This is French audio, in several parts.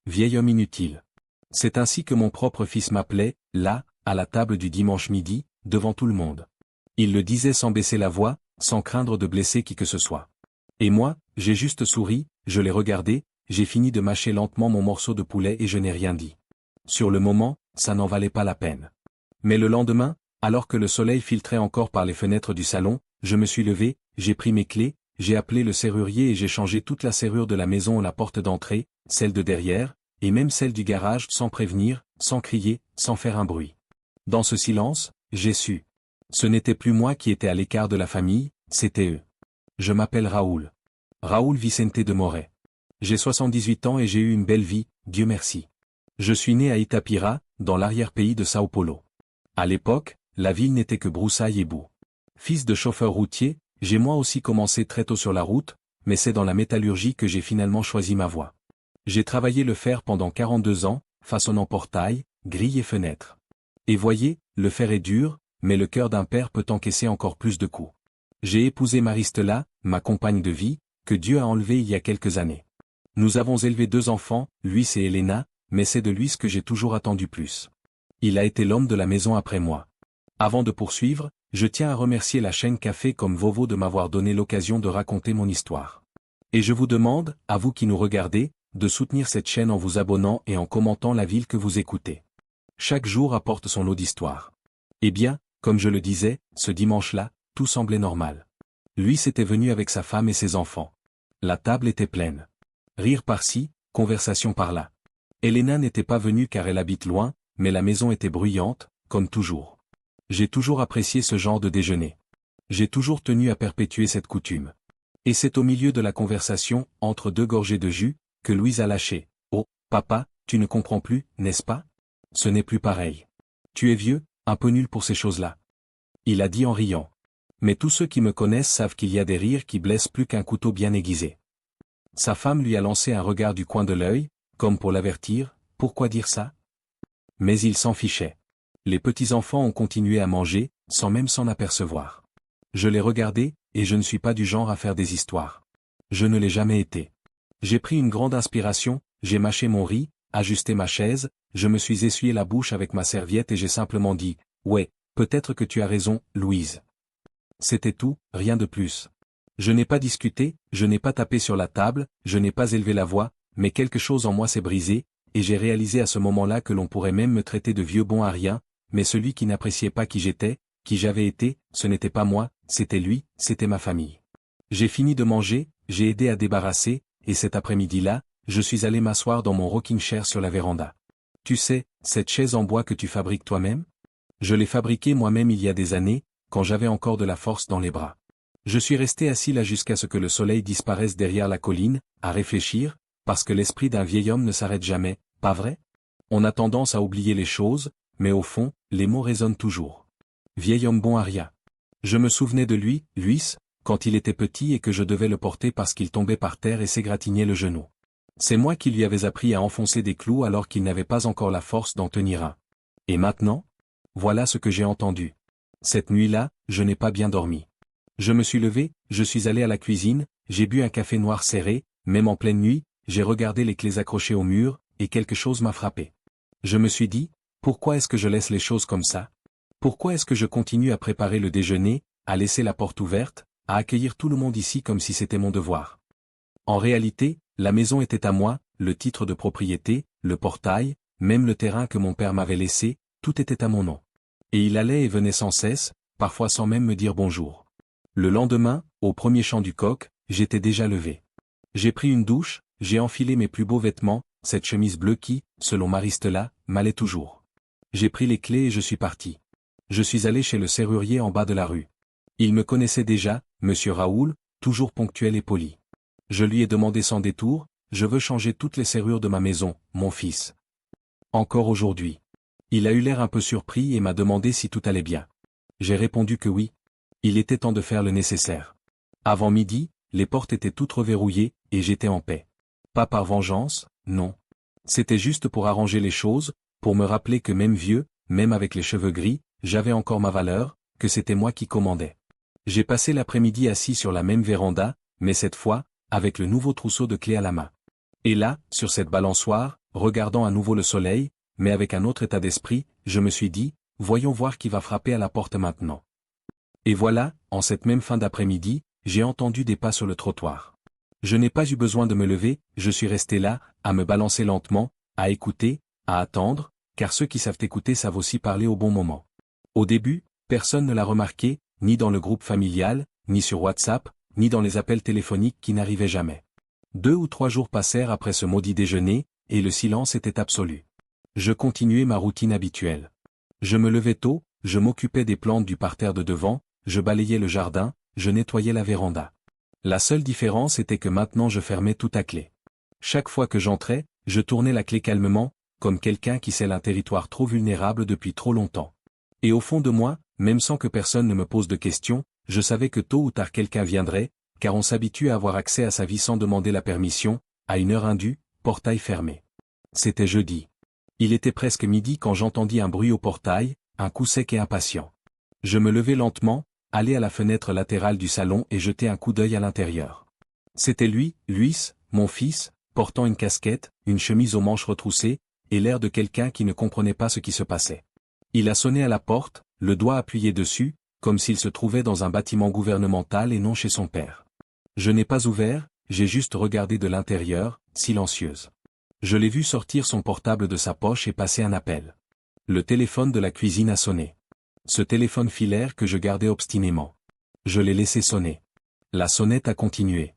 vieil homme inutile. C'est ainsi que mon propre fils m'appelait, là, à la table du dimanche midi, devant tout le monde. Il le disait sans baisser la voix, sans craindre de blesser qui que ce soit. Et moi, j'ai juste souri, je l'ai regardé, j'ai fini de mâcher lentement mon morceau de poulet et je n'ai rien dit. Sur le moment, ça n'en valait pas la peine. Mais le lendemain, alors que le soleil filtrait encore par les fenêtres du salon, je me suis levé, j'ai pris mes clés, j'ai appelé le serrurier et j'ai changé toute la serrure de la maison à la porte d'entrée, celle de derrière, et même celle du garage sans prévenir, sans crier, sans faire un bruit. Dans ce silence, j'ai su. Ce n'était plus moi qui étais à l'écart de la famille, c'était eux. Je m'appelle Raoul. Raoul Vicente de Moret. J'ai 78 ans et j'ai eu une belle vie, Dieu merci. Je suis né à Itapira, dans l'arrière-pays de Sao Paulo. À l'époque, la ville n'était que broussailles et boue. Fils de chauffeur routier, j'ai moi aussi commencé très tôt sur la route, mais c'est dans la métallurgie que j'ai finalement choisi ma voie. J'ai travaillé le fer pendant 42 ans, façonnant portails, grilles et fenêtres. Et voyez, le fer est dur, mais le cœur d'un père peut encaisser encore plus de coups. J'ai épousé Maristela, ma compagne de vie, que Dieu a enlevée il y a quelques années. Nous avons élevé 2 enfants, Luis et Elena, mais c'est de Luis que j'ai toujours attendu plus. Il a été l'homme de la maison après moi. Avant de poursuivre, je tiens à remercier la chaîne Café comme Vovo de m'avoir donné l'occasion de raconter mon histoire. Et je vous demande, à vous qui nous regardez, de soutenir cette chaîne en vous abonnant et en commentant la ville que vous écoutez. Chaque jour apporte son lot d'histoire. Eh bien, comme je le disais, ce dimanche-là, tout semblait normal. Lui s'était venu avec sa femme et ses enfants. La table était pleine. Rire par-ci, conversation par-là. Elena n'était pas venue car elle habite loin, mais la maison était bruyante, comme toujours. J'ai toujours apprécié ce genre de déjeuner. J'ai toujours tenu à perpétuer cette coutume. Et c'est au milieu de la conversation, entre 2 gorgées de jus, que Louise a lâché. « Oh, papa, tu ne comprends plus, n'est-ce pas? Ce n'est plus pareil. Tu es vieux, un peu nul pour ces choses-là. » Il a dit en riant. Mais tous ceux qui me connaissent savent qu'il y a des rires qui blessent plus qu'un couteau bien aiguisé. Sa femme lui a lancé un regard du coin de l'œil, comme pour l'avertir, pourquoi dire ça? Mais il s'en fichait. Les petits-enfants ont continué à manger, sans même s'en apercevoir. Je l'ai regardé, et je ne suis pas du genre à faire des histoires. Je ne l'ai jamais été. J'ai pris une grande inspiration, j'ai mâché mon riz, ajusté ma chaise, je me suis essuyé la bouche avec ma serviette et j'ai simplement dit, « Ouais, peut-être que tu as raison, Louise. » C'était tout, rien de plus. Je n'ai pas discuté, je n'ai pas tapé sur la table, je n'ai pas élevé la voix, mais quelque chose en moi s'est brisé, et j'ai réalisé à ce moment-là que l'on pourrait même me traiter de vieux bon à rien, mais celui qui n'appréciait pas qui j'étais, qui j'avais été, ce n'était pas moi, c'était lui, c'était ma famille. J'ai fini de manger, j'ai aidé à débarrasser, et cet après-midi-là, je suis allé m'asseoir dans mon rocking chair sur la véranda. Tu sais, cette chaise en bois que tu fabriques toi-même? Je l'ai fabriquée moi-même il y a des années, quand j'avais encore de la force dans les bras. Je suis resté assis là jusqu'à ce que le soleil disparaisse derrière la colline, à réfléchir, parce que l'esprit d'un vieil homme ne s'arrête jamais, pas vrai? On a tendance à oublier les choses, mais au fond, les mots résonnent toujours. Vieil homme bon à rien. Je me souvenais de lui, Luis, quand il était petit et que je devais le porter parce qu'il tombait par terre et s'égratignait le genou. C'est moi qui lui avais appris à enfoncer des clous alors qu'il n'avait pas encore la force d'en tenir un. Et maintenant? Voilà ce que j'ai entendu. Cette nuit-là, je n'ai pas bien dormi. Je me suis levé, je suis allé à la cuisine, j'ai bu un café noir serré, même en pleine nuit, j'ai regardé les clés accrochées au mur, et quelque chose m'a frappé. Je me suis dit, pourquoi est-ce que je laisse les choses comme ça? Pourquoi est-ce que je continue à préparer le déjeuner, à laisser la porte ouverte, à accueillir tout le monde ici comme si c'était mon devoir? En réalité, la maison était à moi, le titre de propriété, le portail, même le terrain que mon père m'avait laissé, tout était à mon nom. Et il allait et venait sans cesse, parfois sans même me dire bonjour. Le lendemain, au premier chant du coq, j'étais déjà levé. J'ai pris une douche, j'ai enfilé mes plus beaux vêtements, cette chemise bleue qui, selon Maristela, m'allait toujours. J'ai pris les clés et je suis parti. Je suis allé chez le serrurier en bas de la rue. Il me connaissait déjà, monsieur Raoul, toujours ponctuel et poli. Je lui ai demandé sans détour, je veux changer toutes les serrures de ma maison, mon fils. Encore aujourd'hui. Il a eu l'air un peu surpris et m'a demandé si tout allait bien. J'ai répondu que oui. Il était temps de faire le nécessaire. Avant midi, les portes étaient toutes reverrouillées, et j'étais en paix. Pas par vengeance, non. C'était juste pour arranger les choses, pour me rappeler que même vieux, même avec les cheveux gris, j'avais encore ma valeur, que c'était moi qui commandais. J'ai passé l'après-midi assis sur la même véranda, mais cette fois, avec le nouveau trousseau de clés à la main. Et là, sur cette balançoire, regardant à nouveau le soleil, mais avec un autre état d'esprit, je me suis dit, voyons voir qui va frapper à la porte maintenant. Et voilà, en cette même fin d'après-midi, j'ai entendu des pas sur le trottoir. Je n'ai pas eu besoin de me lever, je suis resté là, à me balancer lentement, à écouter, à attendre, car ceux qui savent écouter savent aussi parler au bon moment. Au début, personne ne l'a remarqué, ni dans le groupe familial, ni sur WhatsApp, ni dans les appels téléphoniques qui n'arrivaient jamais. 2 ou 3 jours passèrent après ce maudit déjeuner, et le silence était absolu. Je continuais ma routine habituelle. Je me levais tôt, je m'occupais des plantes du parterre de devant, je balayais le jardin, je nettoyais la véranda. La seule différence était que maintenant je fermais tout à clé. Chaque fois que j'entrais, je tournais la clé calmement, comme quelqu'un qui scelle un territoire trop vulnérable depuis trop longtemps. Et au fond de moi, même sans que personne ne me pose de questions, je savais que tôt ou tard quelqu'un viendrait, car on s'habitue à avoir accès à sa vie sans demander la permission, à une heure indue, portail fermé. C'était jeudi. Il était presque midi quand j'entendis un bruit au portail, un coup sec et impatient. Je me levai lentement, allai à la fenêtre latérale du salon et jetai un coup d'œil à l'intérieur. C'était lui, Luis, mon fils, portant une casquette, une chemise aux manches retroussées, et l'air de quelqu'un qui ne comprenait pas ce qui se passait. Il a sonné à la porte, le doigt appuyé dessus, comme s'il se trouvait dans un bâtiment gouvernemental et non chez son père. Je n'ai pas ouvert, j'ai juste regardé de l'intérieur, silencieuse. Je l'ai vu sortir son portable de sa poche et passer un appel. Le téléphone de la cuisine a sonné. Ce téléphone filaire que je gardais obstinément. Je l'ai laissé sonner. La sonnette a continué.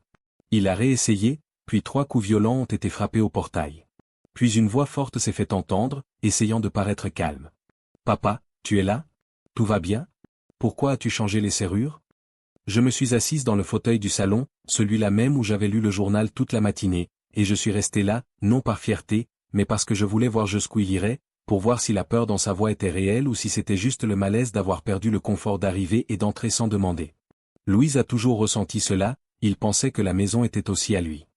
Il a réessayé, puis 3 coups violents ont été frappés au portail. Puis une voix forte s'est fait entendre, essayant de paraître calme. « Papa, tu es là? Tout va bien? Pourquoi as-tu changé les serrures ?» Je me suis assise dans le fauteuil du salon, celui-là même où j'avais lu le journal toute la matinée, et je suis resté là, non par fierté, mais parce que je voulais voir jusqu'où il irait, pour voir si la peur dans sa voix était réelle ou si c'était juste le malaise d'avoir perdu le confort d'arriver et d'entrer sans demander. Louise a toujours ressenti cela, il pensait que la maison était aussi à lui.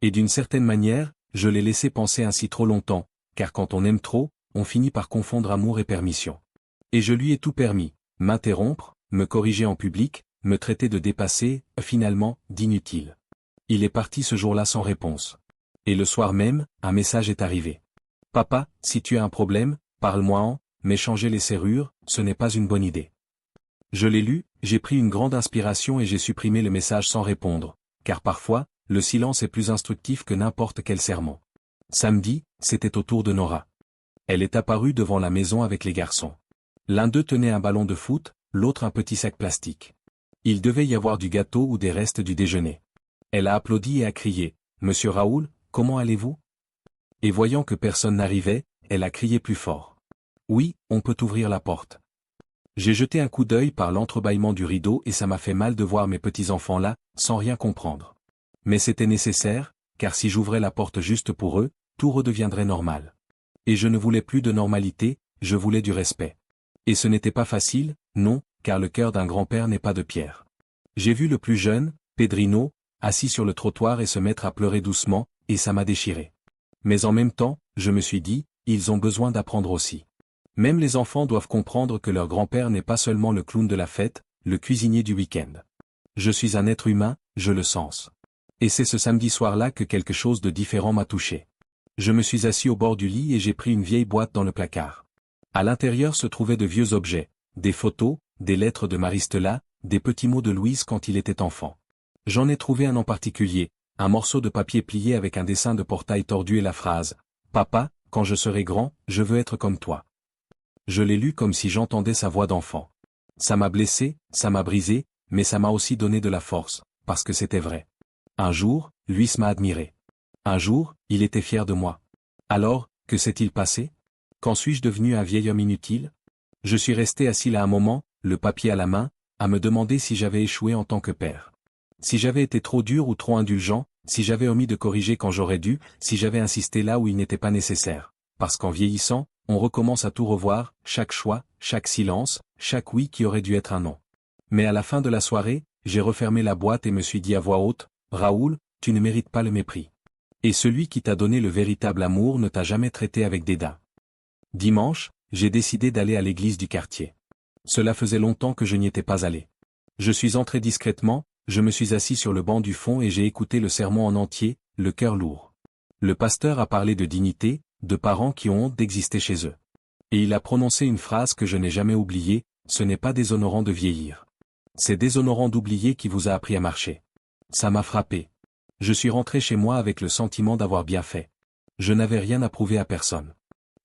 Et d'une certaine manière, je l'ai laissé penser ainsi trop longtemps, car quand on aime trop, on finit par confondre amour et permission. Et je lui ai tout permis, m'interrompre, me corriger en public, me traiter de dépassé, finalement, d'inutile. Il est parti ce jour-là sans réponse. Et le soir même, un message est arrivé. « Papa, si tu as un problème, parle-moi mais changer les serrures, ce n'est pas une bonne idée. » Je l'ai lu, j'ai pris une grande inspiration et j'ai supprimé le message sans répondre, car parfois, le silence est plus instructif que n'importe quel sermon. Samedi, c'était au tour de Nora. Elle est apparue devant la maison avec les garçons. L'un d'eux tenait un ballon de foot, l'autre un petit sac plastique. Il devait y avoir du gâteau ou des restes du déjeuner. Elle a applaudi et a crié « Monsieur Raoul, comment allez-vous » Et voyant que personne n'arrivait, elle a crié plus fort. « Oui, on peut ouvrir la porte. » J'ai jeté un coup d'œil par l'entrebâillement du rideau et ça m'a fait mal de voir mes petits-enfants là, sans rien comprendre. Mais c'était nécessaire, car si j'ouvrais la porte juste pour eux, tout redeviendrait normal. Et je ne voulais plus de normalité, je voulais du respect. Et ce n'était pas facile, non, car le cœur d'un grand-père n'est pas de pierre. J'ai vu le plus jeune, Pedrino, assis sur le trottoir et se mettre à pleurer doucement, et ça m'a déchiré. Mais en même temps, je me suis dit, ils ont besoin d'apprendre aussi. Même les enfants doivent comprendre que leur grand-père n'est pas seulement le clown de la fête, le cuisinier du week-end. Je suis un être humain, je le sens. Et c'est ce samedi soir-là que quelque chose de différent m'a touché. Je me suis assis au bord du lit et j'ai pris une vieille boîte dans le placard. À l'intérieur se trouvaient de vieux objets, des photos, des lettres de Maristela, des petits mots de Louise quand il était enfant. J'en ai trouvé un en particulier, un morceau de papier plié avec un dessin de portail tordu et la phrase « Papa, quand je serai grand, je veux être comme toi ». Je l'ai lu comme si j'entendais sa voix d'enfant. Ça m'a blessé, ça m'a brisé, mais ça m'a aussi donné de la force, parce que c'était vrai. Un jour, Luis m'a admiré. Un jour, il était fier de moi. Alors, que s'est-il passé? Quand suis-je devenu un vieil homme inutile? Je suis resté assis là un moment, le papier à la main, à me demander si j'avais échoué en tant que père. Si j'avais été trop dur ou trop indulgent, si j'avais omis de corriger quand j'aurais dû, si j'avais insisté là où il n'était pas nécessaire. Parce qu'en vieillissant, on recommence à tout revoir, chaque choix, chaque silence, chaque oui qui aurait dû être un non. Mais à la fin de la soirée, j'ai refermé la boîte et me suis dit à voix haute, « Raoul, tu ne mérites pas le mépris. Et celui qui t'a donné le véritable amour ne t'a jamais traité avec dédain. » Dimanche, j'ai décidé d'aller à l'église du quartier. Cela faisait longtemps que je n'y étais pas allé. Je suis entré discrètement, je me suis assis sur le banc du fond et j'ai écouté le sermon en entier, le cœur lourd. Le pasteur a parlé de dignité, de parents qui ont honte d'exister chez eux. Et il a prononcé une phrase que je n'ai jamais oubliée, ce n'est pas déshonorant de vieillir. C'est déshonorant d'oublier qui vous a appris à marcher. Ça m'a frappé. Je suis rentré chez moi avec le sentiment d'avoir bien fait. Je n'avais rien à prouver à personne.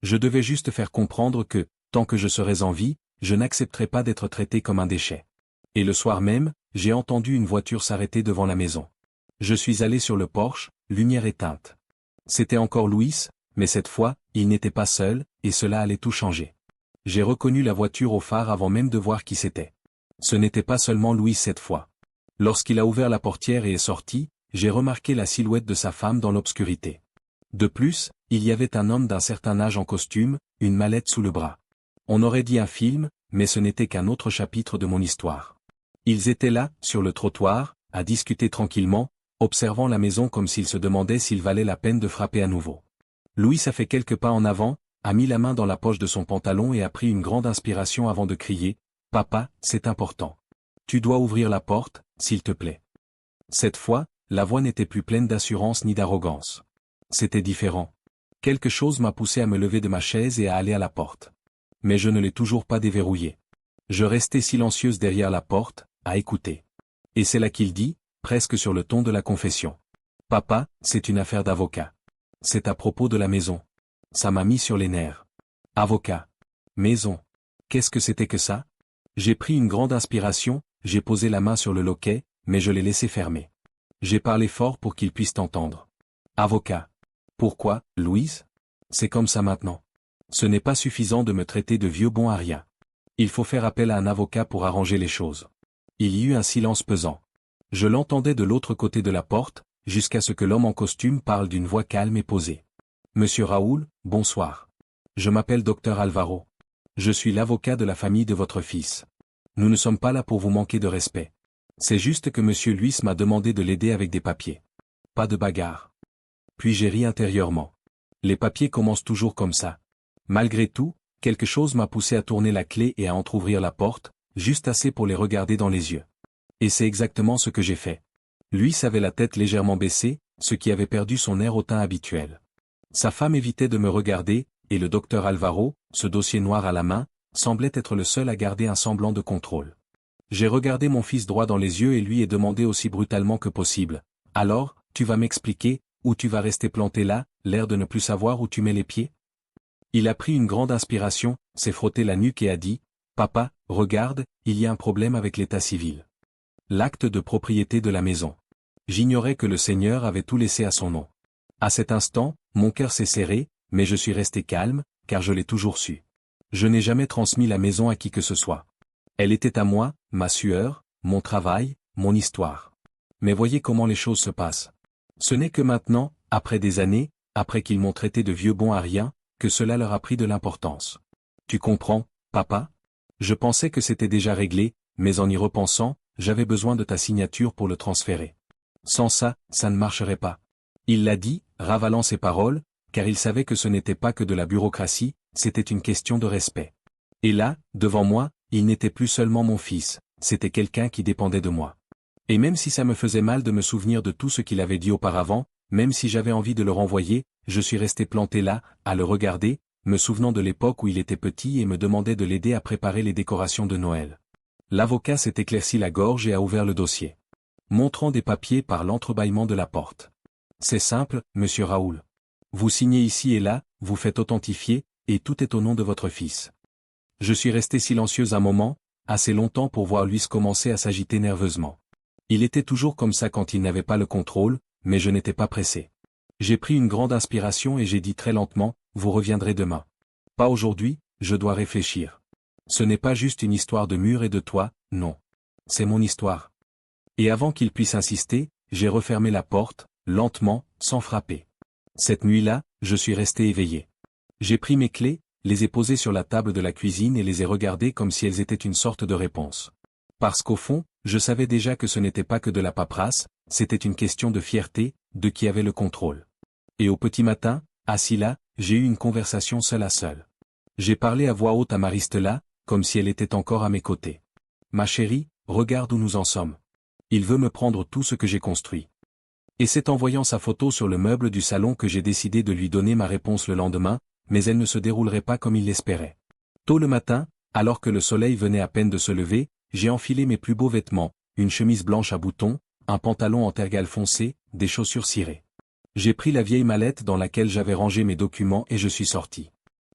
Je devais juste faire comprendre que, tant que je serais en vie, je n'accepterais pas d'être traité comme un déchet. Et le soir même, j'ai entendu une voiture s'arrêter devant la maison. Je suis allé sur le porche, lumière éteinte. C'était encore Louis, mais cette fois, il n'était pas seul, et cela allait tout changer. J'ai reconnu la voiture au phare avant même de voir qui c'était. Ce n'était pas seulement Louis cette fois. Lorsqu'il a ouvert la portière et est sorti, j'ai remarqué la silhouette de sa femme dans l'obscurité. De plus, il y avait un homme d'un certain âge en costume, une mallette sous le bras. On aurait dit un film, mais ce n'était qu'un autre chapitre de mon histoire. Ils étaient là, sur le trottoir, à discuter tranquillement, observant la maison comme s'ils se demandaient s'il valait la peine de frapper à nouveau. Louis a fait quelques pas en avant, a mis la main dans la poche de son pantalon et a pris une grande inspiration avant de crier « Papa, c'est important. Tu dois ouvrir la porte, s'il te plaît. » Cette fois, la voix n'était plus pleine d'assurance ni d'arrogance. C'était différent. Quelque chose m'a poussé à me lever de ma chaise et à aller à la porte. Mais je ne l'ai toujours pas déverrouillée. Je restais silencieuse derrière la porte, à écouter. Et c'est là qu'il dit, presque sur le ton de la confession. « Papa, c'est une affaire d'avocat. C'est à propos de la maison. » Ça m'a mis sur les nerfs. Avocat. Maison. Qu'est-ce que c'était que ça? J'ai pris une grande inspiration, j'ai posé la main sur le loquet, mais je l'ai laissé fermer. J'ai parlé fort pour qu'il puisse t'entendre. Avocat. Pourquoi, Louise? C'est comme ça maintenant. Ce n'est pas suffisant de me traiter de vieux bon à rien. Il faut faire appel à un avocat pour arranger les choses. Il y eut un silence pesant. Je l'entendais de l'autre côté de la porte, jusqu'à ce que l'homme en costume parle d'une voix calme et posée. Monsieur Raoul, bonsoir. Je m'appelle Dr Alvaro. Je suis l'avocat de la famille de votre fils. Nous ne sommes pas là pour vous manquer de respect. C'est juste que Monsieur Luis m'a demandé de l'aider avec des papiers. Pas de bagarre. Puis j'ai ri intérieurement. Les papiers commencent toujours comme ça. Malgré tout, quelque chose m'a poussé à tourner la clé et à entrouvrir la porte, juste assez pour les regarder dans les yeux. Et c'est exactement ce que j'ai fait. Luis avait la tête légèrement baissée, ce qui avait perdu son air hautain habituel. Sa femme évitait de me regarder, et le docteur Alvaro, ce dossier noir à la main, semblait être le seul à garder un semblant de contrôle. J'ai regardé mon fils droit dans les yeux et lui ai demandé aussi brutalement que possible. « Alors, tu vas m'expliquer, ou tu vas rester planté là, l'air de ne plus savoir où tu mets les pieds ?» Il a pris une grande inspiration, s'est frotté la nuque et a dit « Papa, regarde, il y a un problème avec l'état civil. L'acte de propriété de la maison. J'ignorais que le Seigneur avait tout laissé à son nom. » À cet instant, mon cœur s'est serré, mais je suis resté calme, car je l'ai toujours su. Je n'ai jamais transmis la maison à qui que ce soit. Elle était à moi, ma sueur, mon travail, mon histoire. Mais voyez comment les choses se passent. Ce n'est que maintenant, après des années, après qu'ils m'ont traité de vieux bon à rien, que cela leur a pris de l'importance. Tu comprends, papa? Je pensais que c'était déjà réglé, mais en y repensant, j'avais besoin de ta signature pour le transférer. Sans ça, ça ne marcherait pas. Il l'a dit, ravalant ses paroles, car il savait que ce n'était pas que de la bureaucratie, c'était une question de respect. Et là, devant moi, il n'était plus seulement mon fils, c'était quelqu'un qui dépendait de moi. Et même si ça me faisait mal de me souvenir de tout ce qu'il avait dit auparavant, même si j'avais envie de le renvoyer, je suis resté planté là, à le regarder, me souvenant de l'époque où il était petit et me demandait de l'aider à préparer les décorations de Noël. L'avocat s'est éclairci la gorge et a ouvert le dossier, montrant des papiers par l'entrebâillement de la porte. C'est simple, monsieur Raoul. Vous signez ici et là, vous faites authentifier, et tout est au nom de votre fils. Je suis resté silencieuse un moment, assez longtemps pour voir Luis commencer à s'agiter nerveusement. Il était toujours comme ça quand il n'avait pas le contrôle, mais je n'étais pas pressé. J'ai pris une grande inspiration et j'ai dit très lentement, vous reviendrez demain. Pas aujourd'hui, je dois réfléchir. Ce n'est pas juste une histoire de mur et de toit, non. C'est mon histoire. Et avant qu'il puisse insister, j'ai refermé la porte, lentement, sans frapper. Cette nuit-là, je suis resté éveillé. J'ai pris mes clés, les ai posées sur la table de la cuisine et les ai regardées comme si elles étaient une sorte de réponse. Parce qu'au fond, je savais déjà que ce n'était pas que de la paperasse, c'était une question de fierté, de qui avait le contrôle. Et au petit matin, assis là, j'ai eu une conversation seul à seul. J'ai parlé à voix haute à Maristela, comme si elle était encore à mes côtés. Ma chérie, regarde où nous en sommes. Il veut me prendre tout ce que j'ai construit. Et c'est en voyant sa photo sur le meuble du salon que j'ai décidé de lui donner ma réponse le lendemain, mais elle ne se déroulerait pas comme il l'espérait. Tôt le matin, alors que le soleil venait à peine de se lever, j'ai enfilé mes plus beaux vêtements, une chemise blanche à boutons, un pantalon en tergale foncé, des chaussures cirées. J'ai pris la vieille mallette dans laquelle j'avais rangé mes documents et je suis sorti.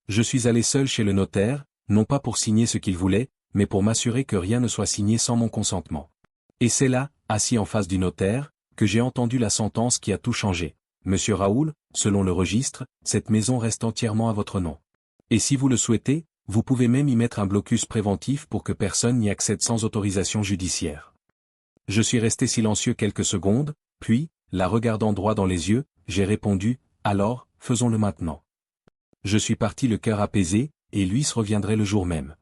Je suis allé seul chez le notaire, non pas pour signer ce qu'il voulait, mais pour m'assurer que rien ne soit signé sans mon consentement. Et c'est là, assis en face du notaire, que j'ai entendu la sentence qui a tout changé. Monsieur Raoul, selon le registre, cette maison reste entièrement à votre nom. Et si vous le souhaitez, vous pouvez même y mettre un blocus préventif pour que personne n'y accède sans autorisation judiciaire. Je suis resté silencieux quelques secondes, puis, la regardant droit dans les yeux, j'ai répondu, alors, faisons-le maintenant. Je suis parti le cœur apaisé, et Luis reviendrait le jour même.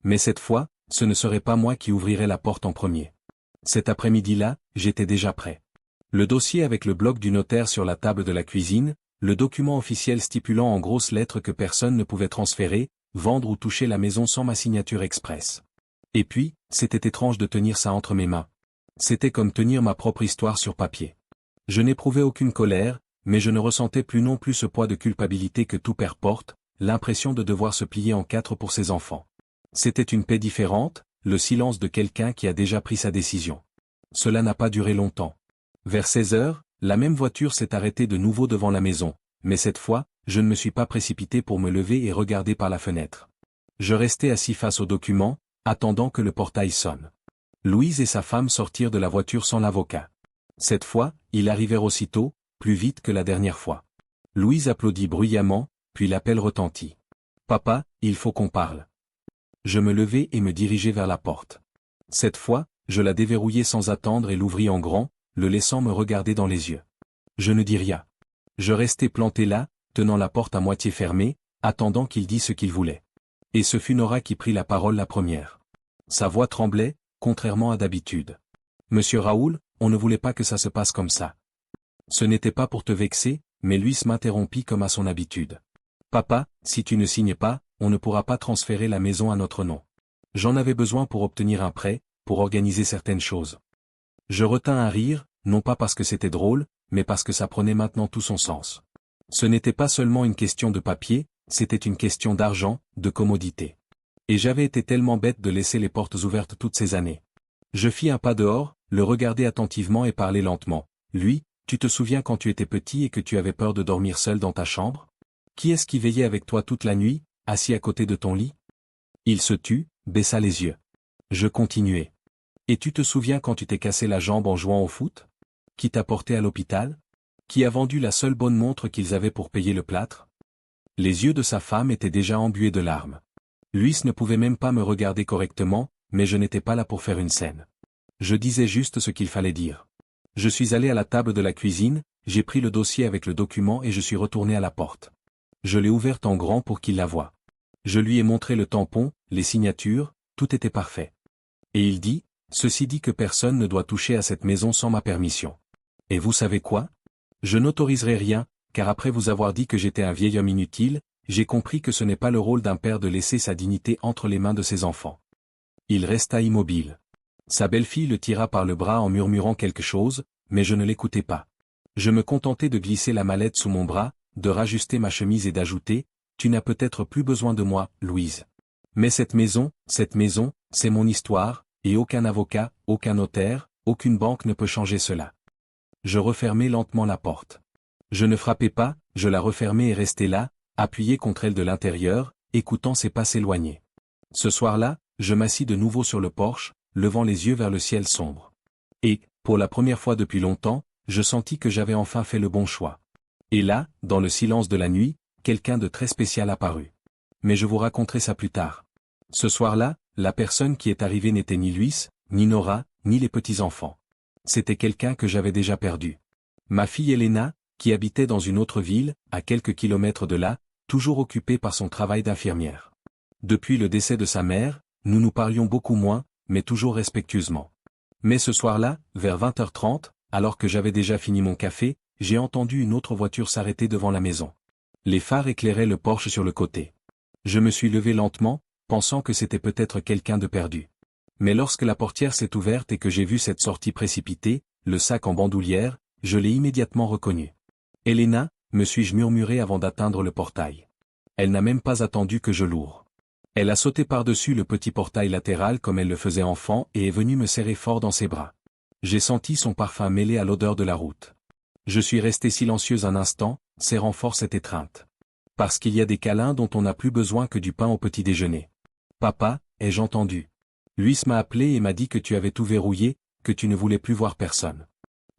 Mais cette fois, ce ne serait pas moi qui ouvrirais la porte en premier. Cet après-midi-là, j'étais déjà prêt. Le dossier avec le bloc du notaire sur la table de la cuisine, le document officiel stipulant en grosses lettres que personne ne pouvait transférer, vendre ou toucher la maison sans ma signature expresse. Et puis, c'était étrange de tenir ça entre mes mains. C'était comme tenir ma propre histoire sur papier. Je n'éprouvais aucune colère, mais je ne ressentais plus non plus ce poids de culpabilité que tout père porte, l'impression de devoir se plier en quatre pour ses enfants. C'était une paix différente, le silence de quelqu'un qui a déjà pris sa décision. Cela n'a pas duré longtemps. Vers 16 heures, la même voiture s'est arrêtée de nouveau devant la maison, mais cette fois, je ne me suis pas précipité pour me lever et regarder par la fenêtre. Je restais assis face au document, attendant que le portail sonne. Louise et sa femme sortirent de la voiture sans l'avocat. Cette fois, ils arrivèrent aussitôt, plus vite que la dernière fois. Louise applaudit bruyamment, puis l'appel retentit. « Papa, il faut qu'on parle. » Je me levai et me dirigeai vers la porte. Cette fois, je la déverrouillai sans attendre et l'ouvris en grand, le laissant me regarder dans les yeux. Je ne dis rien. Je restai planté là, tenant la porte à moitié fermée, attendant qu'il dît ce qu'il voulait. Et ce fut Nora qui prit la parole la première. Sa voix tremblait, contrairement à d'habitude. « Monsieur Raoul, on ne voulait pas que ça se passe comme ça. » Ce n'était pas pour te vexer, mais Luis m'interrompit comme à son habitude. « Papa, si tu ne signes pas, on ne pourra pas transférer la maison à notre nom. J'en avais besoin pour obtenir un prêt, pour organiser certaines choses. » Je retins un rire, non pas parce que c'était drôle, mais parce que ça prenait maintenant tout son sens. Ce n'était pas seulement une question de papier, c'était une question d'argent, de commodité. Et j'avais été tellement bête de laisser les portes ouvertes toutes ces années. Je fis un pas dehors, le regardai attentivement et parlai lentement. « Lui, tu te souviens quand tu étais petit et que tu avais peur de dormir seul dans ta chambre? Qui est-ce qui veillait avec toi toute la nuit, assis à côté de ton lit ?» Il se tut, baissa les yeux. Je continuai. « Et tu te souviens quand tu t'es cassé la jambe en jouant au foot? Qui t'a porté à l'hôpital? Qui a vendu la seule bonne montre qu'ils avaient pour payer le plâtre ?» Les yeux de sa femme étaient déjà embués de larmes. Luis ne pouvait même pas me regarder correctement, mais je n'étais pas là pour faire une scène. Je disais juste ce qu'il fallait dire. Je suis allé à la table de la cuisine, j'ai pris le dossier avec le document et je suis retourné à la porte. Je l'ai ouverte en grand pour qu'il la voie. Je lui ai montré le tampon, les signatures, tout était parfait. Et il dit, « Ceci dit que personne ne doit toucher à cette maison sans ma permission. Et vous savez quoi? Je n'autoriserai rien, car après vous avoir dit que j'étais un vieil homme inutile, j'ai compris que ce n'est pas le rôle d'un père de laisser sa dignité entre les mains de ses enfants. » Il resta immobile. Sa belle-fille le tira par le bras en murmurant quelque chose, mais je ne l'écoutais pas. Je me contentais de glisser la mallette sous mon bras, de rajuster ma chemise et d'ajouter, « Tu n'as peut-être plus besoin de moi, Louise. Mais cette maison, c'est mon histoire, et aucun avocat, aucun notaire, aucune banque ne peut changer cela. » Je refermai lentement la porte. Je ne frappais pas, je la refermai et restai là, appuyé contre elle de l'intérieur, écoutant ses pas s'éloigner. Ce soir-là, je m'assis de nouveau sur le porche, levant les yeux vers le ciel sombre. Et, pour la première fois depuis longtemps, je sentis que j'avais enfin fait le bon choix. Et là, dans le silence de la nuit, quelqu'un de très spécial apparut. Mais je vous raconterai ça plus tard. Ce soir-là, la personne qui est arrivée n'était ni Luis, ni Nora, ni les petits-enfants. C'était quelqu'un que j'avais déjà perdu. Ma fille Elena, qui habitait dans une autre ville, à quelques kilomètres de là, toujours occupée par son travail d'infirmière. Depuis le décès de sa mère, nous nous parlions beaucoup moins, mais toujours respectueusement. Mais ce soir-là, vers 20h30, alors que j'avais déjà fini mon café, j'ai entendu une autre voiture s'arrêter devant la maison. Les phares éclairaient le porche sur le côté. Je me suis levé lentement, pensant que c'était peut-être quelqu'un de perdu. Mais lorsque la portière s'est ouverte et que j'ai vu cette sortie précipitée, le sac en bandoulière, je l'ai immédiatement reconnue. Elena, me suis-je murmuré avant d'atteindre le portail. Elle n'a même pas attendu que je l'ouvre. Elle a sauté par-dessus le petit portail latéral comme elle le faisait enfant et est venue me serrer fort dans ses bras. J'ai senti son parfum mêlé à l'odeur de la route. Je suis resté silencieuse un instant, serrant fort cette étreinte. Parce qu'il y a des câlins dont on n'a plus besoin que du pain au petit déjeuner. Papa, ai-je entendu. Luis m'a appelé et m'a dit que tu avais tout verrouillé, que tu ne voulais plus voir personne.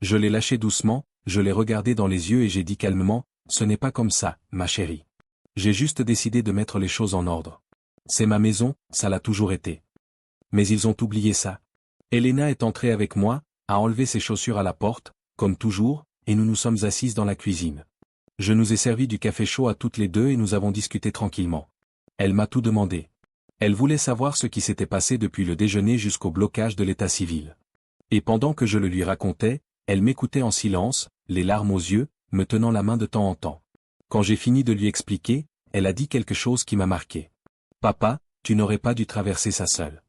Je l'ai lâché doucement, je l'ai regardé dans les yeux et j'ai dit calmement, ce n'est pas comme ça, ma chérie. J'ai juste décidé de mettre les choses en ordre. C'est ma maison, ça l'a toujours été. Mais ils ont oublié ça. Elena est entrée avec moi, a enlevé ses chaussures à la porte, comme toujours, et nous nous sommes assises dans la cuisine. Je nous ai servi du café chaud à toutes les deux et nous avons discuté tranquillement. Elle m'a tout demandé. Elle voulait savoir ce qui s'était passé depuis le déjeuner jusqu'au blocage de l'état civil. Et pendant que je le lui racontais, elle m'écoutait en silence, les larmes aux yeux, me tenant la main de temps en temps. Quand j'ai fini de lui expliquer, elle a dit quelque chose qui m'a marqué. Papa, tu n'aurais pas dû traverser ça seul.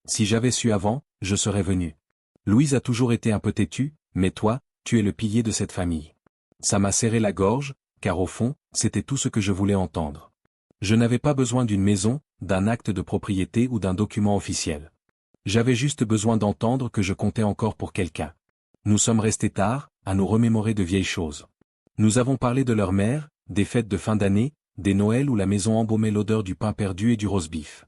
Si j'avais su avant, je serais venu. Louise a toujours été un peu têtue, mais toi, tu es le pilier de cette famille. Ça m'a serré la gorge, car au fond, c'était tout ce que je voulais entendre. Je n'avais pas besoin d'une maison, d'un acte de propriété ou d'un document officiel. J'avais juste besoin d'entendre que je comptais encore pour quelqu'un. Nous sommes restés tard, à nous remémorer de vieilles choses. Nous avons parlé de leur mère, des fêtes de fin d'année, des Noëls où la maison embaumait l'odeur du pain perdu et du roast-beef.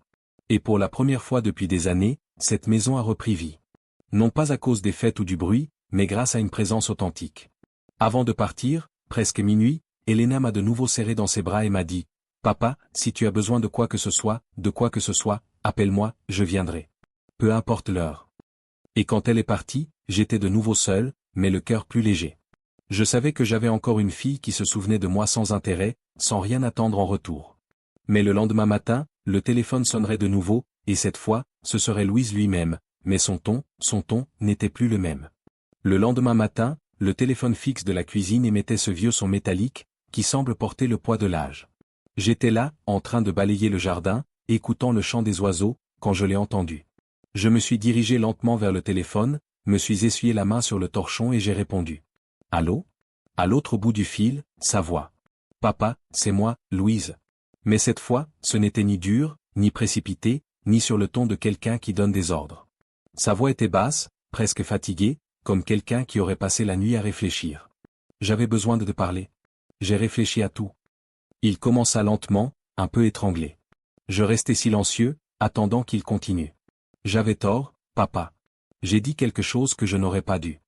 Et pour la première fois depuis des années, cette maison a repris vie. Non pas à cause des fêtes ou du bruit, mais grâce à une présence authentique. Avant de partir, presque minuit, Elena m'a de nouveau serré dans ses bras et m'a dit « Papa, si tu as besoin de quoi que ce soit, appelle-moi, je viendrai. Peu importe l'heure. » Et quand elle est partie, j'étais de nouveau seul, mais le cœur plus léger. Je savais que j'avais encore une fille qui se souvenait de moi sans intérêt, sans rien attendre en retour. Mais le lendemain matin, le téléphone sonnerait de nouveau, et cette fois, ce serait Louise lui-même, mais son ton, n'était plus le même. Le lendemain matin, le téléphone fixe de la cuisine émettait ce vieux son métallique, qui semble porter le poids de l'âge. J'étais là, en train de balayer le jardin, écoutant le chant des oiseaux, quand je l'ai entendu. Je me suis dirigé lentement vers le téléphone, me suis essuyé la main sur le torchon et j'ai répondu. Allô? À l'autre bout du fil, sa voix. Papa, c'est moi, Louise. Mais cette fois, ce n'était ni dur, ni précipité, ni sur le ton de quelqu'un qui donne des ordres. Sa voix était basse, presque fatiguée, comme quelqu'un qui aurait passé la nuit à réfléchir. J'avais besoin de te parler. J'ai réfléchi à tout. Il commença lentement, un peu étranglé. Je restai silencieux, attendant qu'il continue. J'avais tort, papa. J'ai dit quelque chose que je n'aurais pas dû.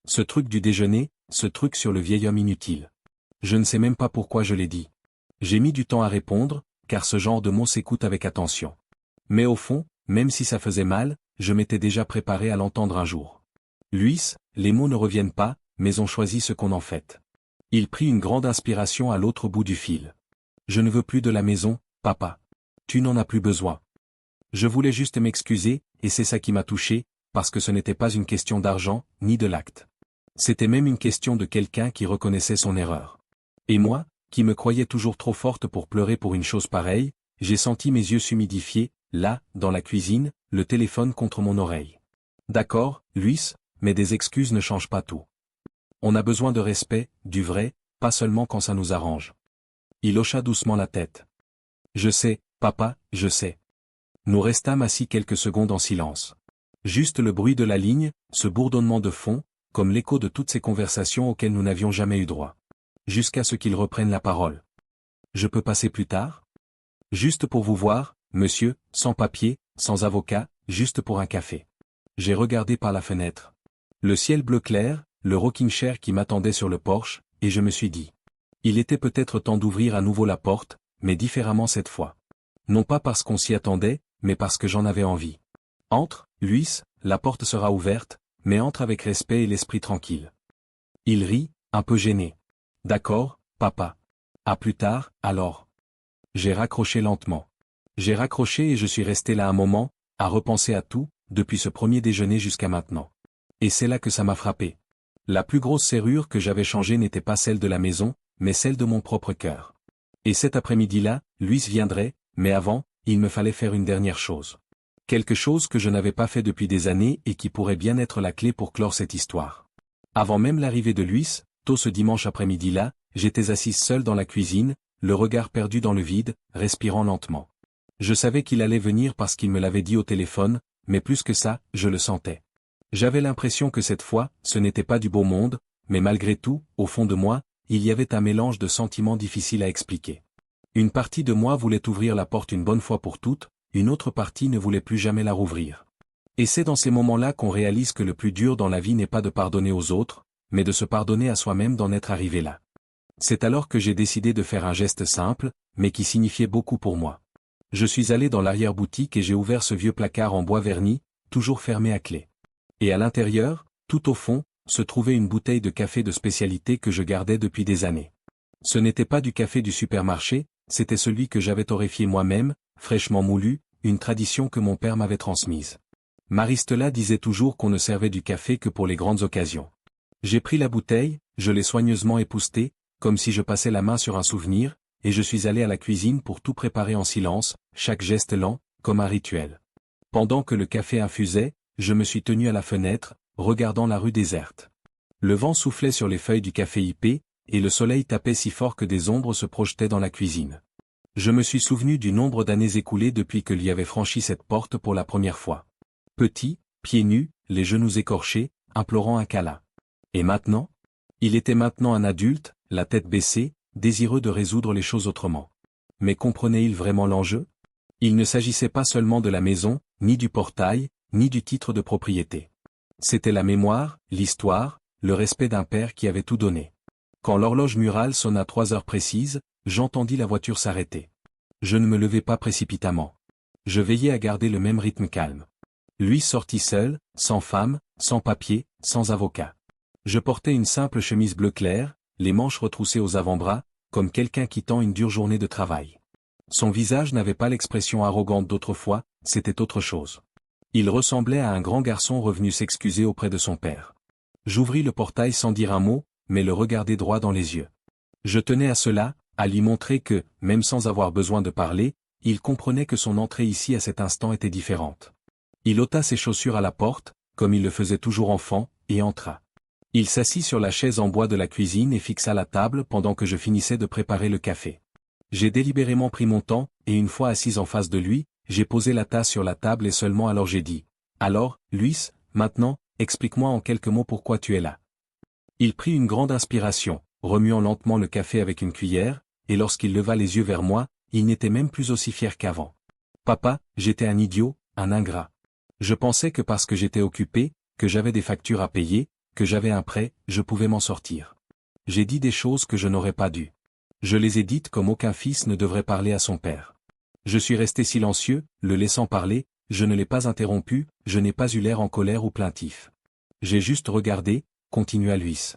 Ce truc du déjeuner, ce truc sur le vieil homme inutile. Je ne sais même pas pourquoi je l'ai dit. J'ai mis du temps à répondre, car ce genre de mots s'écoute avec attention. Mais au fond, même si ça faisait mal, je m'étais déjà préparé à l'entendre un jour. Luis, les mots ne reviennent pas, mais on choisit ce qu'on en fait. Il prit une grande inspiration à l'autre bout du fil. Je ne veux plus de la maison, papa. Tu n'en as plus besoin. Je voulais juste m'excuser, et c'est ça qui m'a touché, parce que ce n'était pas une question d'argent, ni de l'acte. C'était même une question de quelqu'un qui reconnaissait son erreur. Et moi, qui me croyais toujours trop forte pour pleurer pour une chose pareille, j'ai senti mes yeux s'humidifier, là, dans la cuisine, le téléphone contre mon oreille. D'accord, Luis, mais des excuses ne changent pas tout. On a besoin de respect, du vrai, pas seulement quand ça nous arrange. Il hocha doucement la tête. Je sais, papa, je sais. Nous restâmes assis quelques secondes en silence. Juste le bruit de la ligne, ce bourdonnement de fond, comme l'écho de toutes ces conversations auxquelles nous n'avions jamais eu droit. Jusqu'à ce qu'il reprenne la parole. Je peux passer plus tard? Juste pour vous voir, monsieur, sans papier, sans avocat, juste pour un café. J'ai regardé par la fenêtre. Le ciel bleu clair, le rocking chair qui m'attendait sur le porche, et je me suis dit. Il était peut-être temps d'ouvrir à nouveau la porte, mais différemment cette fois. Non pas parce qu'on s'y attendait, mais parce que j'en avais envie. Entre, Luis, la porte sera ouverte, mais entre avec respect et l'esprit tranquille. Il rit, un peu gêné. D'accord, papa. À plus tard, alors. J'ai raccroché lentement. J'ai raccroché et je suis resté là un moment, à repenser à tout, depuis ce premier déjeuner jusqu'à maintenant. Et c'est là que ça m'a frappé. La plus grosse serrure que j'avais changée n'était pas celle de la maison, mais celle de mon propre cœur. Et cet après-midi-là, Luis viendrait, mais avant, il me fallait faire une dernière chose. Quelque chose que je n'avais pas fait depuis des années et qui pourrait bien être la clé pour clore cette histoire. Avant même l'arrivée de Luis, tôt ce dimanche après-midi-là, j'étais assise seule dans la cuisine, le regard perdu dans le vide, respirant lentement. Je savais qu'il allait venir parce qu'il me l'avait dit au téléphone, mais plus que ça, je le sentais. J'avais l'impression que cette fois, ce n'était pas du beau monde, mais malgré tout, au fond de moi, il y avait un mélange de sentiments difficiles à expliquer. Une partie de moi voulait ouvrir la porte une bonne fois pour toutes, une autre partie ne voulait plus jamais la rouvrir. Et c'est dans ces moments-là qu'on réalise que le plus dur dans la vie n'est pas de pardonner aux autres, mais de se pardonner à soi-même d'en être arrivé là. C'est alors que j'ai décidé de faire un geste simple, mais qui signifiait beaucoup pour moi. Je suis allé dans l'arrière-boutique et j'ai ouvert ce vieux placard en bois verni, toujours fermé à clé. Et à l'intérieur, tout au fond, se trouvait une bouteille de café de spécialité que je gardais depuis des années. Ce n'était pas du café du supermarché, c'était celui que j'avais torréfié moi-même, fraîchement moulu, une tradition que mon père m'avait transmise. Maristela disait toujours qu'on ne servait du café que pour les grandes occasions. J'ai pris la bouteille, je l'ai soigneusement époustée, comme si je passais la main sur un souvenir, et je suis allé à la cuisine pour tout préparer en silence, chaque geste lent, comme un rituel. Pendant que le café infusait, je me suis tenu à la fenêtre, regardant la rue déserte. Le vent soufflait sur les feuilles du café épais, et le soleil tapait si fort que des ombres se projetaient dans la cuisine. Je me suis souvenu du nombre d'années écoulées depuis que lui avait franchi cette porte pour la première fois. Petit, pieds nus, les genoux écorchés, implorant un câlin. Et maintenant? Il était maintenant un adulte, la tête baissée, désireux de résoudre les choses autrement. Mais comprenait-il vraiment l'enjeu? Il ne s'agissait pas seulement de la maison, ni du portail, ni du titre de propriété. C'était la mémoire, l'histoire, le respect d'un père qui avait tout donné. Quand l'horloge murale sonna 3 heures précises, j'entendis la voiture s'arrêter. Je ne me levai pas précipitamment. Je veillais à garder le même rythme calme. Lui sortit seul, sans femme, sans papier, sans avocat. Je portais une simple chemise bleu clair, les manches retroussées aux avant-bras, comme quelqu'un qui tend une dure journée de travail. Son visage n'avait pas l'expression arrogante d'autrefois, c'était autre chose. Il ressemblait à un grand garçon revenu s'excuser auprès de son père. J'ouvris le portail sans dire un mot, mais le regarder droit dans les yeux. Je tenais à cela, à lui montrer que, même sans avoir besoin de parler, il comprenait que son entrée ici à cet instant était différente. Il ôta ses chaussures à la porte, comme il le faisait toujours enfant, et entra. Il s'assit sur la chaise en bois de la cuisine et fixa la table pendant que je finissais de préparer le café. J'ai délibérément pris mon temps, et une fois assise en face de lui, j'ai posé la tasse sur la table et seulement alors j'ai dit « Alors, Luis, maintenant, explique-moi en quelques mots pourquoi tu es là. » Il prit une grande inspiration, remuant lentement le café avec une cuillère, et lorsqu'il leva les yeux vers moi, il n'était même plus aussi fier qu'avant. « Papa, j'étais un idiot, un ingrat. Je pensais que parce que j'étais occupé, que j'avais des factures à payer, que j'avais un prêt, je pouvais m'en sortir. J'ai dit des choses que je n'aurais pas dû. Je les ai dites comme aucun fils ne devrait parler à son père. Je suis resté silencieux, le laissant parler, je ne l'ai pas interrompu, je n'ai pas eu l'air en colère ou plaintif. J'ai juste regardé, continua Luis.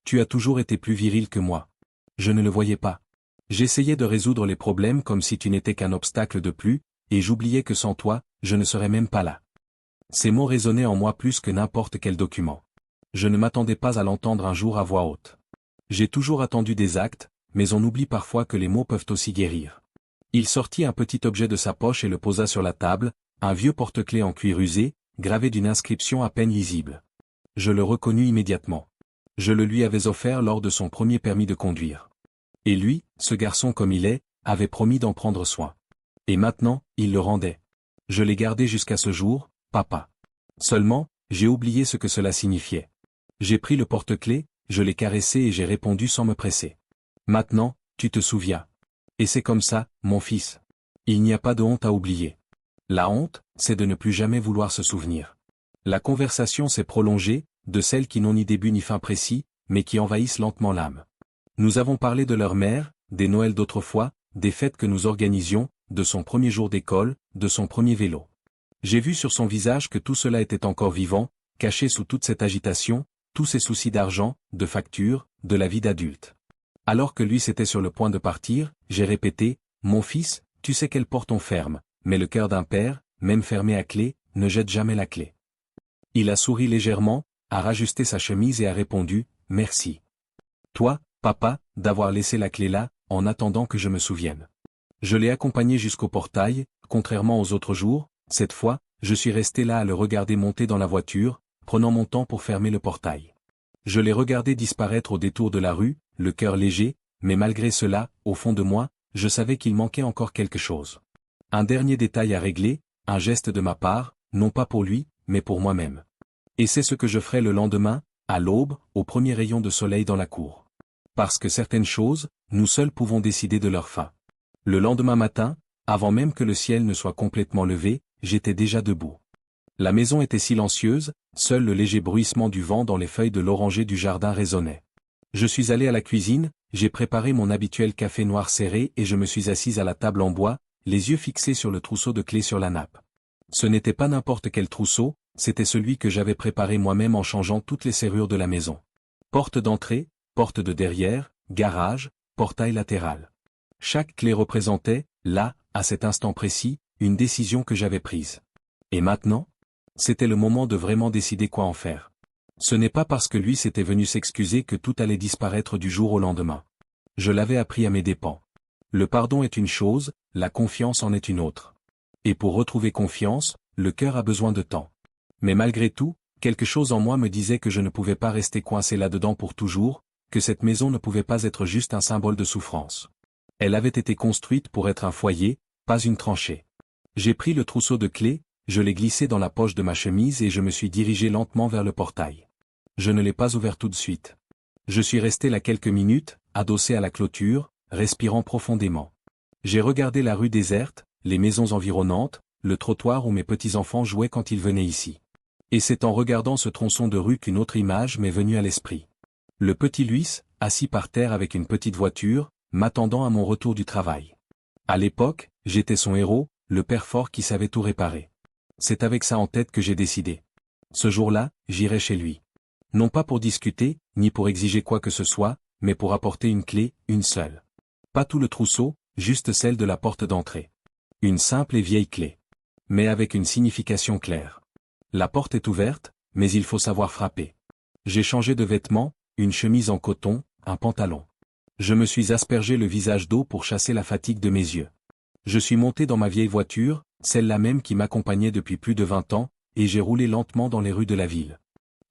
Tu as toujours été plus viril que moi. Je ne le voyais pas. J'essayais de résoudre les problèmes comme si tu n'étais qu'un obstacle de plus, et j'oubliais que sans toi, je ne serais même pas là. Ces mots résonnaient en moi plus que n'importe quel document. Je ne m'attendais pas à l'entendre un jour à voix haute. J'ai toujours attendu des actes, mais on oublie parfois que les mots peuvent aussi guérir. Il sortit un petit objet de sa poche et le posa sur la table, un vieux porte-clés en cuir usé, gravé d'une inscription à peine lisible. Je le reconnus immédiatement. Je le lui avais offert lors de son premier permis de conduire. Et lui, ce garçon comme il est, avait promis d'en prendre soin. Et maintenant, il le rendait. Je l'ai gardé jusqu'à ce jour, papa. Seulement, j'ai oublié ce que cela signifiait. J'ai pris le porte-clés, je l'ai caressé et j'ai répondu sans me presser. Maintenant, tu te souviens. Et c'est comme ça, mon fils. Il n'y a pas de honte à oublier. La honte, c'est de ne plus jamais vouloir se souvenir. La conversation s'est prolongée, de celles qui n'ont ni début ni fin précis, mais qui envahissent lentement l'âme. Nous avons parlé de leur mère, des Noëls d'autrefois, des fêtes que nous organisions, de son premier jour d'école, de son premier vélo. J'ai vu sur son visage que tout cela était encore vivant, caché sous toute cette agitation, tous ces soucis d'argent, de factures, de la vie d'adulte. Alors que lui s'était sur le point de partir, j'ai répété, « Mon fils, tu sais quelle porte on ferme, mais le cœur d'un père, même fermé à clé, ne jette jamais la clé. » Il a souri légèrement, a rajusté sa chemise et a répondu, « Merci. Toi, papa, d'avoir laissé la clé là, en attendant que je me souvienne. » Je l'ai accompagné jusqu'au portail, contrairement aux autres jours, cette fois, je suis resté là à le regarder monter dans la voiture, prenant mon temps pour fermer le portail. Je les regardais disparaître au détour de la rue, le cœur léger, mais malgré cela, au fond de moi, je savais qu'il manquait encore quelque chose. Un dernier détail à régler, un geste de ma part, non pas pour lui, mais pour moi-même. Et c'est ce que je ferai le lendemain, à l'aube, au premier rayon de soleil dans la cour. Parce que certaines choses, nous seuls pouvons décider de leur fin. Le lendemain matin, avant même que le ciel ne soit complètement levé, j'étais déjà debout. La maison était silencieuse, seul le léger bruissement du vent dans les feuilles de l'oranger du jardin résonnait. Je suis allé à la cuisine, j'ai préparé mon habituel café noir serré et je me suis assise à la table en bois, les yeux fixés sur le trousseau de clés sur la nappe. Ce n'était pas n'importe quel trousseau, c'était celui que j'avais préparé moi-même en changeant toutes les serrures de la maison. Porte d'entrée, porte de derrière, garage, portail latéral. Chaque clé représentait, là, à cet instant précis, une décision que j'avais prise. Et maintenant ? C'était le moment de vraiment décider quoi en faire. Ce n'est pas parce que lui s'était venu s'excuser que tout allait disparaître du jour au lendemain. Je l'avais appris à mes dépens. Le pardon est une chose, la confiance en est une autre. Et pour retrouver confiance, le cœur a besoin de temps. Mais malgré tout, quelque chose en moi me disait que je ne pouvais pas rester coincé là-dedans pour toujours, que cette maison ne pouvait pas être juste un symbole de souffrance. Elle avait été construite pour être un foyer, pas une tranchée. J'ai pris le trousseau de clés, je l'ai glissé dans la poche de ma chemise et je me suis dirigé lentement vers le portail. Je ne l'ai pas ouvert tout de suite. Je suis resté là quelques minutes, adossé à la clôture, respirant profondément. J'ai regardé la rue déserte, les maisons environnantes, le trottoir où mes petits-enfants jouaient quand ils venaient ici. Et c'est en regardant ce tronçon de rue qu'une autre image m'est venue à l'esprit. Le petit Luis, assis par terre avec une petite voiture, m'attendant à mon retour du travail. À l'époque, j'étais son héros, le père fort qui savait tout réparer. C'est avec ça en tête que j'ai décidé. Ce jour-là, j'irai chez lui. Non pas pour discuter, ni pour exiger quoi que ce soit, mais pour apporter une clé, une seule. Pas tout le trousseau, juste celle de la porte d'entrée. Une simple et vieille clé. Mais avec une signification claire. La porte est ouverte, mais il faut savoir frapper. J'ai changé de vêtements, une chemise en coton, un pantalon. Je me suis aspergé le visage d'eau pour chasser la fatigue de mes yeux. Je suis monté dans ma vieille voiture, celle-là même qui m'accompagnait depuis plus de 20 ans, et j'ai roulé lentement dans les rues de la ville.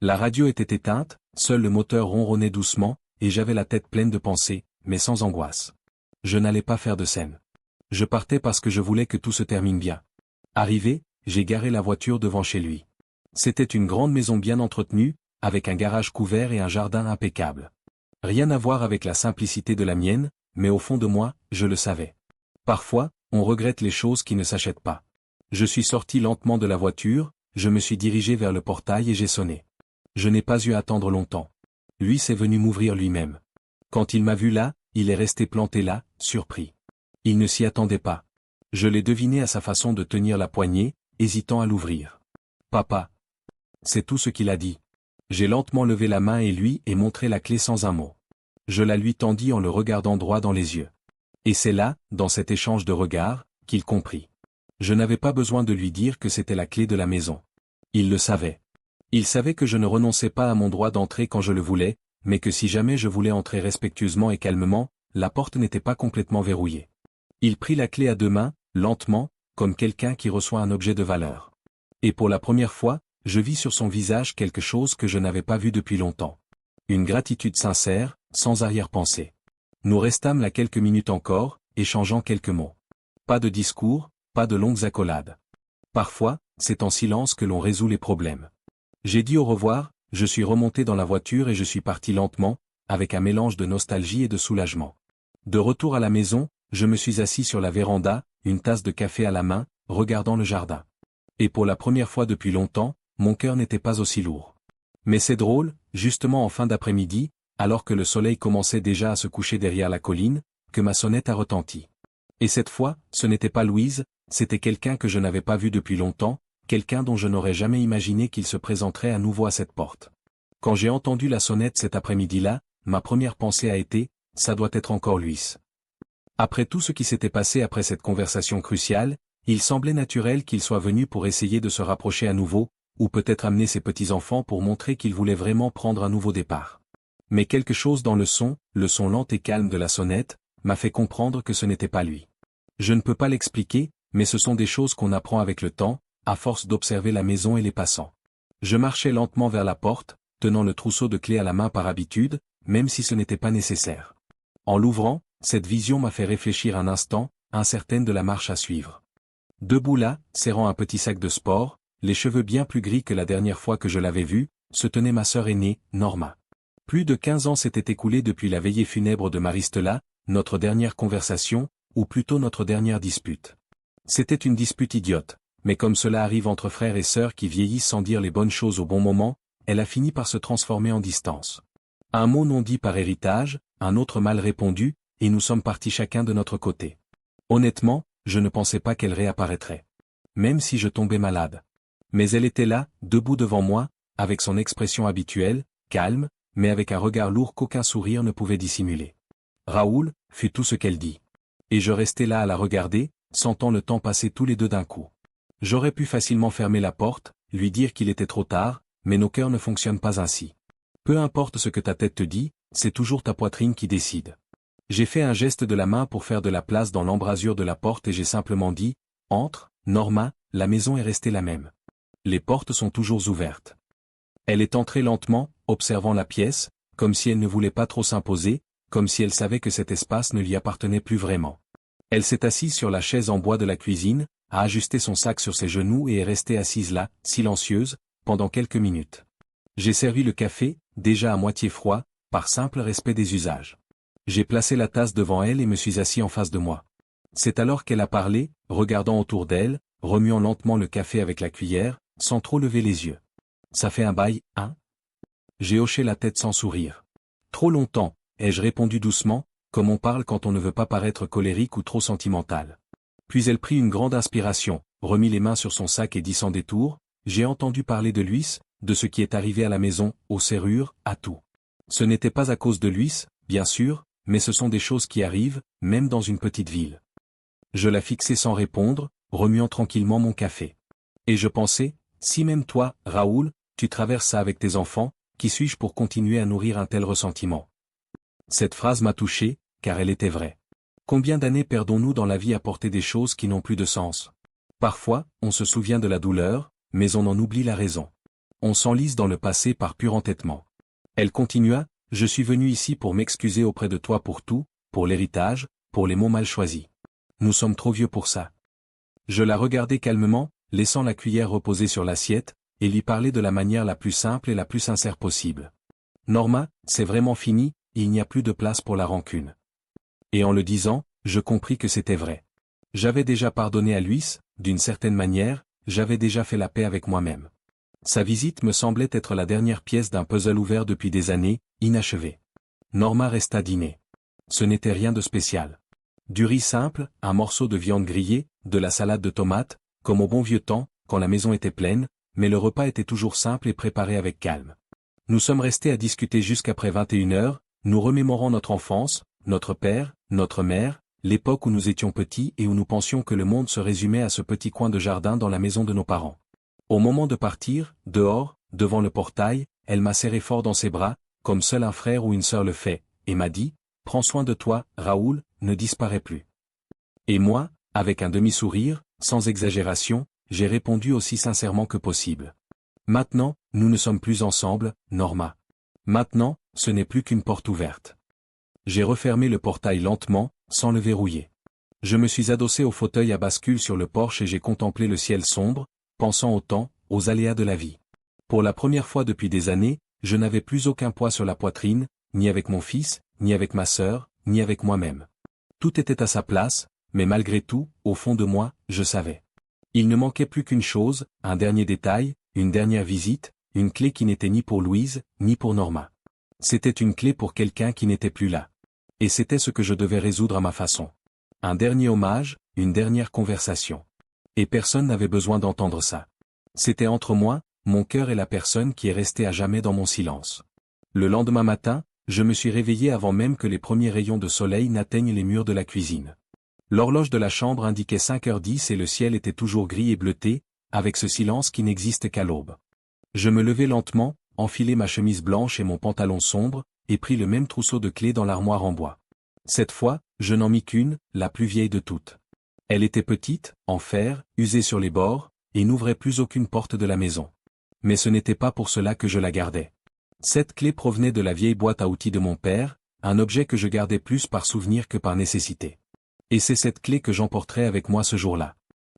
La radio était éteinte, seul le moteur ronronnait doucement, et j'avais la tête pleine de pensées, mais sans angoisse. Je n'allais pas faire de scène. Je partais parce que je voulais que tout se termine bien. Arrivé, j'ai garé la voiture devant chez lui. C'était une grande maison bien entretenue, avec un garage couvert et un jardin impeccable. Rien à voir avec la simplicité de la mienne, mais au fond de moi, je le savais. Parfois, on regrette les choses qui ne s'achètent pas. Je suis sorti lentement de la voiture, je me suis dirigé vers le portail et j'ai sonné. Je n'ai pas eu à attendre longtemps. Lui s'est venu m'ouvrir lui-même. Quand il m'a vu là, il est resté planté là, surpris. Il ne s'y attendait pas. Je l'ai deviné à sa façon de tenir la poignée, hésitant à l'ouvrir. « Papa. » C'est tout ce qu'il a dit. J'ai lentement levé la main et lui ai montré la clé sans un mot. Je la lui tendis en le regardant droit dans les yeux. Et c'est là, dans cet échange de regards, qu'il comprit. Je n'avais pas besoin de lui dire que c'était la clé de la maison. Il le savait. Il savait que je ne renonçais pas à mon droit d'entrer quand je le voulais, mais que si jamais je voulais entrer respectueusement et calmement, la porte n'était pas complètement verrouillée. Il prit la clé à deux mains, lentement, comme quelqu'un qui reçoit un objet de valeur. Et pour la première fois, je vis sur son visage quelque chose que je n'avais pas vu depuis longtemps. Une gratitude sincère, sans arrière-pensée. Nous restâmes là quelques minutes encore, échangeant quelques mots. Pas de discours, pas de longues accolades. Parfois, c'est en silence que l'on résout les problèmes. J'ai dit au revoir, je suis remonté dans la voiture et je suis parti lentement, avec un mélange de nostalgie et de soulagement. De retour à la maison, je me suis assis sur la véranda, une tasse de café à la main, regardant le jardin. Et pour la première fois depuis longtemps, mon cœur n'était pas aussi lourd. Mais c'est drôle, justement en fin d'après-midi, alors que le soleil commençait déjà à se coucher derrière la colline, que ma sonnette a retenti. Et cette fois, ce n'était pas Louise, c'était quelqu'un que je n'avais pas vu depuis longtemps, quelqu'un dont je n'aurais jamais imaginé qu'il se présenterait à nouveau à cette porte. Quand j'ai entendu la sonnette cet après-midi-là, ma première pensée a été, ça doit être encore Luis. Après tout ce qui s'était passé après cette conversation cruciale, il semblait naturel qu'il soit venu pour essayer de se rapprocher à nouveau, ou peut-être amener ses petits-enfants pour montrer qu'il voulait vraiment prendre un nouveau départ. Mais quelque chose dans le son lent et calme de la sonnette, m'a fait comprendre que ce n'était pas lui. Je ne peux pas l'expliquer, mais ce sont des choses qu'on apprend avec le temps, à force d'observer la maison et les passants. Je marchais lentement vers la porte, tenant le trousseau de clés à la main par habitude, même si ce n'était pas nécessaire. En l'ouvrant, cette vision m'a fait réfléchir un instant, incertaine de la marche à suivre. Debout là, serrant un petit sac de sport, les cheveux bien plus gris que la dernière fois que je l'avais vue, se tenait ma sœur aînée, Norma. Plus de 15 ans s'étaient écoulés depuis la veillée funèbre de Maristela, notre dernière conversation, ou plutôt notre dernière dispute. C'était une dispute idiote, mais comme cela arrive entre frères et sœurs qui vieillissent sans dire les bonnes choses au bon moment, elle a fini par se transformer en distance. Un mot non dit par héritage, un autre mal répondu, et nous sommes partis chacun de notre côté. Honnêtement, je ne pensais pas qu'elle réapparaîtrait. Même si je tombais malade. Mais elle était là, debout devant moi, avec son expression habituelle, calme, mais avec un regard lourd qu'aucun sourire ne pouvait dissimuler. Raoul, fut tout ce qu'elle dit. Et je restais là à la regarder, sentant le temps passer tous les deux d'un coup. J'aurais pu facilement fermer la porte, lui dire qu'il était trop tard, mais nos cœurs ne fonctionnent pas ainsi. Peu importe ce que ta tête te dit, c'est toujours ta poitrine qui décide. J'ai fait un geste de la main pour faire de la place dans l'embrasure de la porte et j'ai simplement dit « Entre, Norma, la maison est restée la même. Les portes sont toujours ouvertes. » Elle est entrée lentement, observant la pièce, comme si elle ne voulait pas trop s'imposer, comme si elle savait que cet espace ne lui appartenait plus vraiment. Elle s'est assise sur la chaise en bois de la cuisine, a ajusté son sac sur ses genoux et est restée assise là, silencieuse, pendant quelques minutes. J'ai servi le café, déjà à moitié froid, par simple respect des usages. J'ai placé la tasse devant elle et me suis assis en face de moi. C'est alors qu'elle a parlé, regardant autour d'elle, remuant lentement le café avec la cuillère, sans trop lever les yeux. Ça fait un bail, hein? J'ai hoché la tête sans sourire. Trop longtemps, ai-je répondu doucement, comme on parle quand on ne veut pas paraître colérique ou trop sentimental. Puis elle prit une grande inspiration, remit les mains sur son sac et dit sans détour, j'ai entendu parler de Luis, de ce qui est arrivé à la maison, aux serrures, à tout. Ce n'était pas à cause de Luis, bien sûr, mais ce sont des choses qui arrivent, même dans une petite ville. Je la fixai sans répondre, remuant tranquillement mon café. Et je pensais, si même toi, Raoul, tu traverses ça avec tes enfants, qui suis-je pour continuer à nourrir un tel ressentiment? Cette phrase m'a touché, car elle était vraie. Combien d'années perdons-nous dans la vie à porter des choses qui n'ont plus de sens? Parfois, on se souvient de la douleur, mais on en oublie la raison. On s'enlise dans le passé par pur entêtement. Elle continua, je suis venu ici pour m'excuser auprès de toi pour tout, pour l'héritage, pour les mots mal choisis. Nous sommes trop vieux pour ça. Je la regardai calmement, laissant la cuillère reposer sur l'assiette, et lui parlais de la manière la plus simple et la plus sincère possible. Norma, c'est vraiment fini, il n'y a plus de place pour la rancune. Et en le disant, je compris que c'était vrai. J'avais déjà pardonné à Luis, d'une certaine manière, j'avais déjà fait la paix avec moi-même. Sa visite me semblait être la dernière pièce d'un puzzle ouvert depuis des années, inachevé. Norma resta dîner. Ce n'était rien de spécial. Du riz simple, un morceau de viande grillée, de la salade de tomates, comme au bon vieux temps, quand la maison était pleine, mais le repas était toujours simple et préparé avec calme. Nous sommes restés à discuter jusqu'après 21h, nous remémorant notre enfance, notre père, notre mère, l'époque où nous étions petits et où nous pensions que le monde se résumait à ce petit coin de jardin dans la maison de nos parents. Au moment de partir, dehors, devant le portail, elle m'a serré fort dans ses bras, comme seul un frère ou une sœur le fait, et m'a dit, « Prends soin de toi, Raoul, ne disparais plus. » Et moi, avec un demi-sourire, sans exagération, j'ai répondu aussi sincèrement que possible. Maintenant, nous ne sommes plus ensemble, Norma. Maintenant, ce n'est plus qu'une porte ouverte. J'ai refermé le portail lentement, sans le verrouiller. Je me suis adossé au fauteuil à bascule sur le porche et j'ai contemplé le ciel sombre, pensant au temps, aux aléas de la vie. Pour la première fois depuis des années, je n'avais plus aucun poids sur la poitrine, ni avec mon fils, ni avec ma sœur, ni avec moi-même. Tout était à sa place, mais malgré tout, au fond de moi, je savais. Il ne manquait plus qu'une chose, un dernier détail, une dernière visite, une clé qui n'était ni pour Louise, ni pour Norma. C'était une clé pour quelqu'un qui n'était plus là. Et c'était ce que je devais résoudre à ma façon. Un dernier hommage, une dernière conversation. Et personne n'avait besoin d'entendre ça. C'était entre moi, mon cœur et la personne qui est restée à jamais dans mon silence. Le lendemain matin, je me suis réveillé avant même que les premiers rayons de soleil n'atteignent les murs de la cuisine. L'horloge de la chambre indiquait 5h10 et le ciel était toujours gris et bleuté, avec ce silence qui n'existe qu'à l'aube. Je me levai lentement, enfilai ma chemise blanche et mon pantalon sombre, et pris le même trousseau de clés dans l'armoire en bois. Cette fois, je n'en mis qu'une, la plus vieille de toutes. Elle était petite, en fer, usée sur les bords, et n'ouvrait plus aucune porte de la maison. Mais ce n'était pas pour cela que je la gardais. Cette clé provenait de la vieille boîte à outils de mon père, un objet que je gardais plus par souvenir que par nécessité. Et c'est cette clé que j'emporterai avec moi ce jour-là.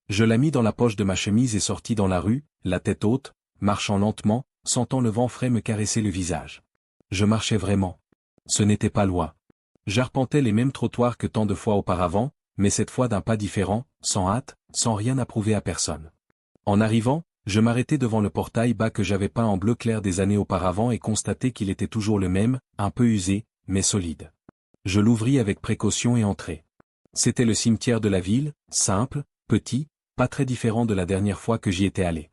Je la mis dans la poche de ma chemise et sortis dans la rue, la tête haute, marchant lentement, sentant le vent frais me caresser le visage. Je marchais vraiment. Ce n'était pas loin. J'arpentais les mêmes trottoirs que tant de fois auparavant, mais cette fois d'un pas différent, sans hâte, sans rien à prouver à personne. En arrivant, je m'arrêtai devant le portail bas que j'avais peint en bleu clair des années auparavant et constatai qu'il était toujours le même, un peu usé, mais solide. Je l'ouvris avec précaution et entrai. C'était le cimetière de la ville, simple, petit, pas très différent de la dernière fois que j'y étais allé.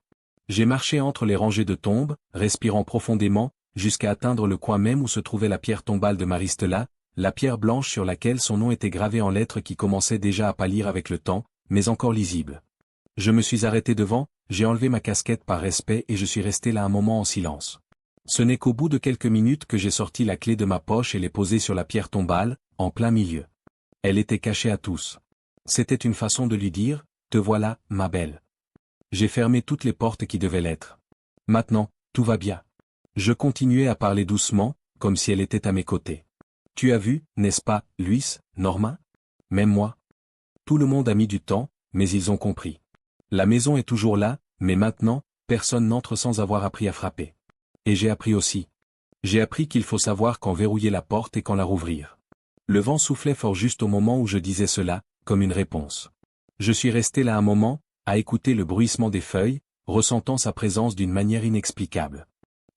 J'ai marché entre les rangées de tombes, respirant profondément, jusqu'à atteindre le coin même où se trouvait la pierre tombale de Maristela, la pierre blanche sur laquelle son nom était gravé en lettres qui commençaient déjà à pâlir avec le temps, mais encore lisibles. Je me suis arrêté devant, j'ai enlevé ma casquette par respect et je suis resté là un moment en silence. Ce n'est qu'au bout de quelques minutes que j'ai sorti la clé de ma poche et l'ai posée sur la pierre tombale, en plein milieu. Elle était cachée à tous. C'était une façon de lui dire, « Te voilà, ma belle. » J'ai fermé toutes les portes qui devaient l'être. Maintenant, tout va bien. Je continuais à parler doucement, comme si elle était à mes côtés. Tu as vu, n'est-ce pas, Luis, Norma? Même moi. Tout le monde a mis du temps, mais ils ont compris. La maison est toujours là, mais maintenant, personne n'entre sans avoir appris à frapper. Et j'ai appris aussi. J'ai appris qu'il faut savoir quand verrouiller la porte et quand la rouvrir. Le vent soufflait fort juste au moment où je disais cela, comme une réponse. Je suis resté là un moment, à écouter le bruissement des feuilles, ressentant sa présence d'une manière inexplicable.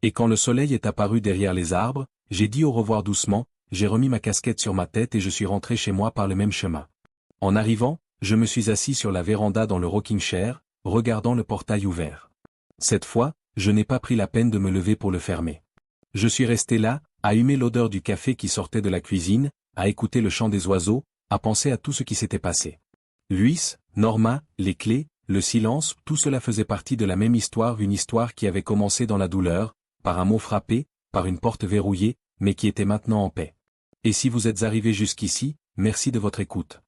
Et quand le soleil est apparu derrière les arbres, j'ai dit au revoir doucement, j'ai remis ma casquette sur ma tête et je suis rentré chez moi par le même chemin. En arrivant, je me suis assis sur la véranda dans le rocking chair, regardant le portail ouvert. Cette fois, je n'ai pas pris la peine de me lever pour le fermer. Je suis resté là, à humer l'odeur du café qui sortait de la cuisine, à écouter le chant des oiseaux, à penser à tout ce qui s'était passé. Luis, Norma, les clés, le silence, tout cela faisait partie de la même histoire, une histoire qui avait commencé dans la douleur, par un mot frappé, par une porte verrouillée, mais qui était maintenant en paix. Et si vous êtes arrivé jusqu'ici, merci de votre écoute.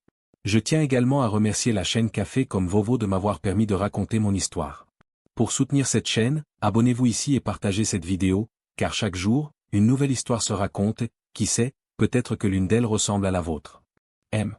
Je tiens également à remercier la chaîne Café comme Vovo de m'avoir permis de raconter mon histoire. Pour soutenir cette chaîne, abonnez-vous ici et partagez cette vidéo, car chaque jour, une nouvelle histoire se raconte, qui sait, peut-être que l'une d'elles ressemble à la vôtre. M.